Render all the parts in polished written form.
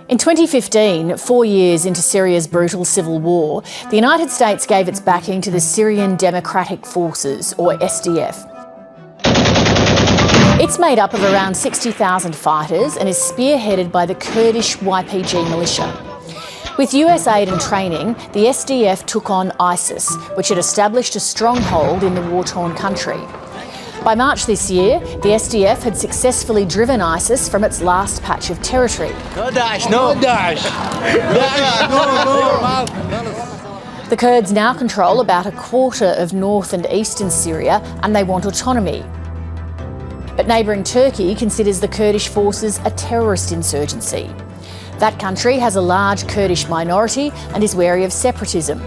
In 2015, 4 years into Syria's brutal civil war, the United States gave its backing to the Syrian Democratic Forces, or SDF. It's made up of around 60,000 fighters and is spearheaded by the Kurdish YPG militia. With US aid and training, the SDF took on ISIS, which had established a stronghold in the war-torn country. By March this year, the SDF had successfully driven ISIS from its last patch of territory. No Daesh, no Daesh. The Kurds now control about a quarter of north and eastern Syria, and they want autonomy. But neighbouring Turkey considers the Kurdish forces a terrorist insurgency. That country has a large Kurdish minority and is wary of separatism.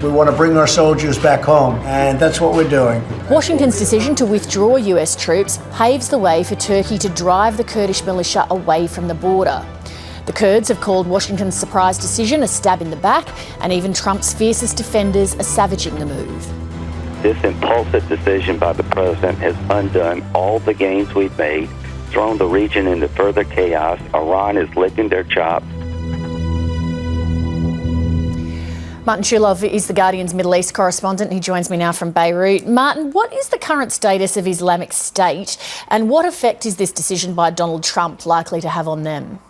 We want to bring our soldiers back home, and that's what we're doing. Washington's decision to withdraw US troops paves the way for Turkey to drive the Kurdish militia away from the border. The Kurds have called Washington's surprise decision a stab in the back, and even Trump's fiercest defenders are savaging the move. This impulsive decision by the president has undone all the gains we've made, thrown the region into further chaos. Iran is licking their chops. Martin Chulov is the Guardian's Middle East correspondent. He joins me now from Beirut. Martin, what is the current status of Islamic State, and what effect is this decision by Donald Trump likely to have on them?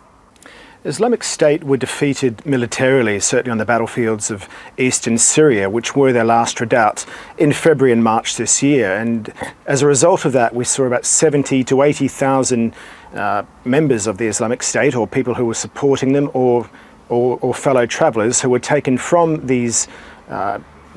Islamic State were defeated militarily, certainly on the battlefields of eastern Syria, which were their last redoubt, in February and March this year. And as a result of that, we saw about 70 to 80,000 members of the Islamic State, or people who were supporting them, or fellow travellers who were taken from these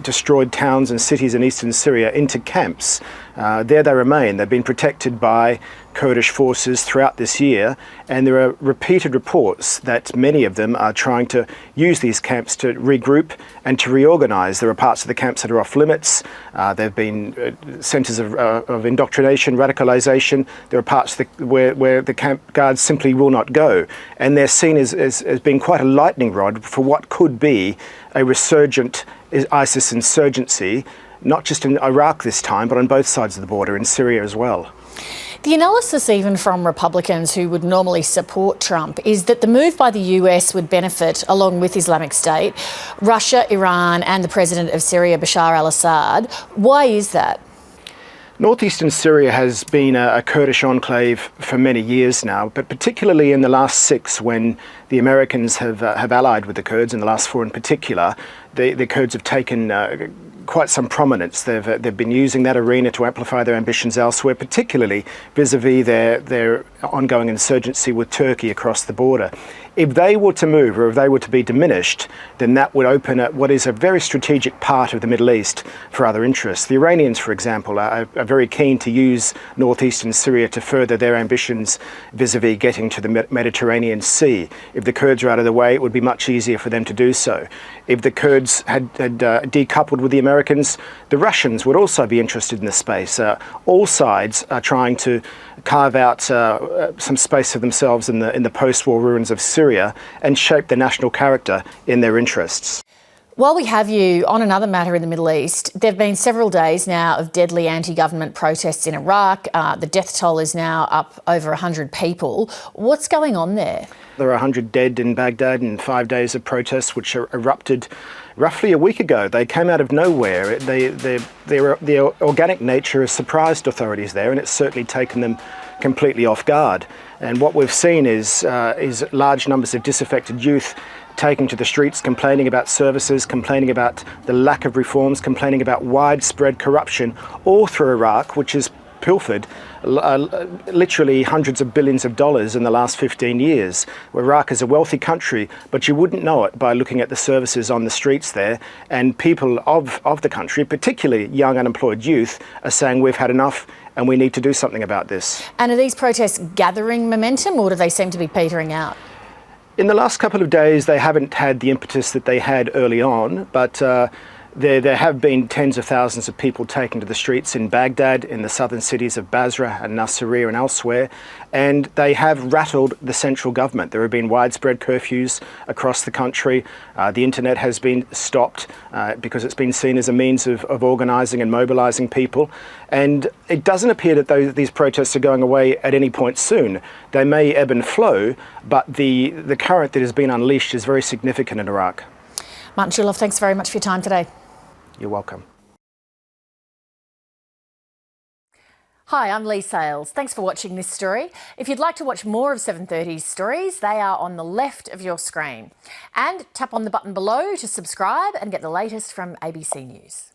destroyed towns and cities in eastern Syria into camps. There they remain. They've been protected by Kurdish forces throughout this year, and there are repeated reports that many of them are trying to use these camps to regroup and to reorganise. There are parts of the camps that are off limits. There have been centres of indoctrination, radicalisation. There are parts where the camp guards simply will not go, and they're seen as being quite a lightning rod for what could be a resurgent ISIS insurgency, not just in Iraq this time, but on both sides of the border, in Syria as well. The analysis, even from Republicans who would normally support Trump, is that the move by the US would benefit, along with Islamic State, Russia, Iran and the president of Syria, Bashar al-Assad. Why is that? Northeastern Syria has been a Kurdish enclave for many years now, but particularly in the last 6, when the Americans have allied with the Kurds, in the last 4 in particular, the Kurds have taken quite some prominence. They've been using that arena to amplify their ambitions elsewhere, particularly vis-a-vis their ongoing insurgency with Turkey across the border. If they were to move, or if they were to be diminished, then that would open up what is a very strategic part of the Middle East for other interests. The Iranians, for example, are very keen to use northeastern Syria to further their ambitions vis-a-vis getting to the Mediterranean Sea. If the Kurds are out of the way, it would be much easier for them to do so. If the Kurds had decoupled with the Americans, the Russians would also be interested in the space. All sides are trying to carve out some space for themselves in the post-war ruins of Syria and shape the national character in their interests. While we have you, on another matter in the Middle East, there have been several days now of deadly anti-government protests in Iraq. The death toll is now up over 100 people. What's going on there? There are 100 dead in Baghdad in 5 days of protests which erupted roughly a week ago. They came out of nowhere. The organic nature has surprised authorities there, and it's certainly taken them completely off guard. And what we've seen is large numbers of disaffected youth taking to the streets, complaining about services, complaining about the lack of reforms, complaining about widespread corruption all through Iraq, which has pilfered literally hundreds of billions of dollars in the last 15 years. Iraq is a wealthy country, but you wouldn't know it by looking at the services on the streets there. And people of the country, particularly young unemployed youth, are saying we've had enough and we need to do something about this. And are these protests gathering momentum, or do they seem to be petering out? In the last couple of days, they haven't had the impetus that they had early on, but There have been tens of thousands of people taken to the streets in Baghdad, in the southern cities of Basra and Nasiriyah and elsewhere, and they have rattled the central government. There have been widespread curfews across the country. The internet has been stopped because it's been seen as a means of organising and mobilising people. And it doesn't appear that these protests are going away at any point soon. They may ebb and flow, but the current that has been unleashed is very significant in Iraq. Martin Chulov, thanks very much for your time today. You're welcome. Hi, I'm Lee Sales. Thanks for watching this story. If you'd like to watch more of 730's stories, they are on the left of your screen. And tap on the button below to subscribe and get the latest from ABC News.